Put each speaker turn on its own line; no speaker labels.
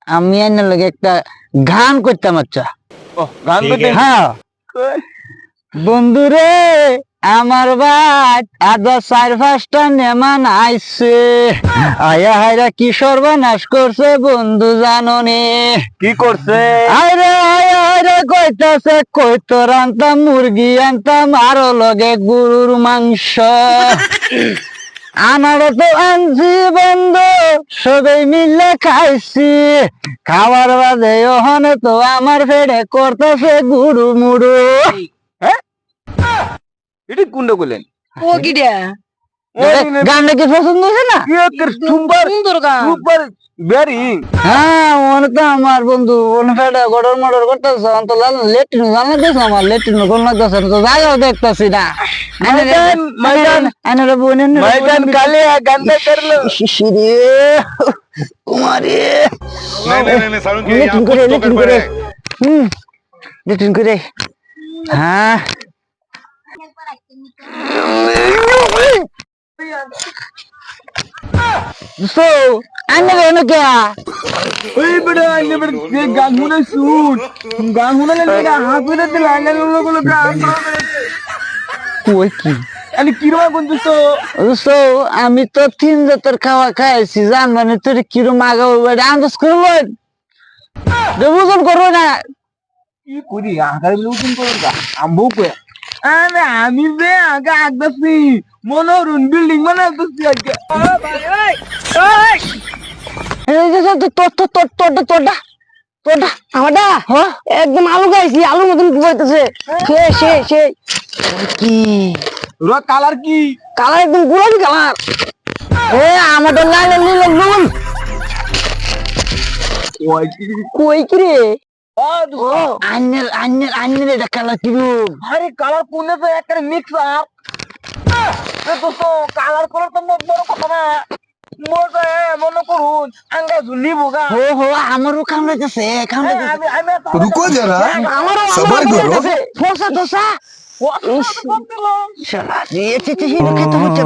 আমি আইনের লগে একটা গান করতাম। আচ্ছা
ও গান করতে
হ্যাঁ বন্ধুরে আমার বাদ আদা 4-5টা নেমান আইছে আয়া হায়রা কি সর্বনাশ করছে বন্ধু জাননে
কি করছে?
আরে আয়া হায়রা কইতাছে কইতো রান্তাম মুরগি আনতাম আরো লগে গরুর মাংস আমারও তো আনছি বন্ধু সবাই মিলে খাইছি খাওয়ার বাদে ওখানে তো আমার ফেড়ে করতেছে গুরু মুড়ু।
এটা কোনটা বলেন?
ও কিডা
গানটা কি পছন্দ হয়েছে না?
সুন্দর গান
সুপার ভেরি
হ্যাঁ মনে তো আমার বন্ধু মনে ফেড়ে গড়র মডর করতেছে অন্ত লেট্রিন জানা দিয়েছে আমার লেট্রিন কোন লাগতেছে তো জায়গাও দেখতেছি না আইনারা বোনেন
ময়দান কালে গানটা করলো
শিশিরে কুমারে
नहीं नहीं नहीं सारुण जी
लेटिन
आप
करे
कुछ तो
लेटिन
गड़बड़
करे
है।
लेटिन करे हाँ so ane beno kya
ওই বড় আইনে বড় যে গান শুনে শুন গান শুনে লাগে হাফিরে দিল আইনে লোকগুলো গান
koi ki
আরে কিরমা কোন তো
so আমি তো 3 জাতের খাওয়া খাইছি জান মানে তোর কিরম আগাবো বড় আন্দাজ করবো দেবুজন করবো না
কি করি আগার লুকিং করবা আমবো কই আরে আমি যে আগা আগদাসি মনোরুন বিল্ডিং বানাইতেছি আগে
এই যে তোরটা আমারটা একদম আলু খাইছি আলুর মতন গুয়াইতেছে সে কি
র কালার কি
কালার একদম গোলাপি কালার এ আমাদের লাল নীল নুন
ওই কি
কই কি রে
ও
আন্নের এটা কালার কি রূপ
আরে কালার কোনে তো একটা মিক্সার তো তো কালার করার তো বড় কথা না মজা মনে করুন আঙ্গা ঝুলি বোগা
হো আমারও কামড়াইতেছে
আমি
रुको जरा
আমারও
सबर करो
ফসা দোসা শালা রে চিচি হিনো খেতে হচ্ছে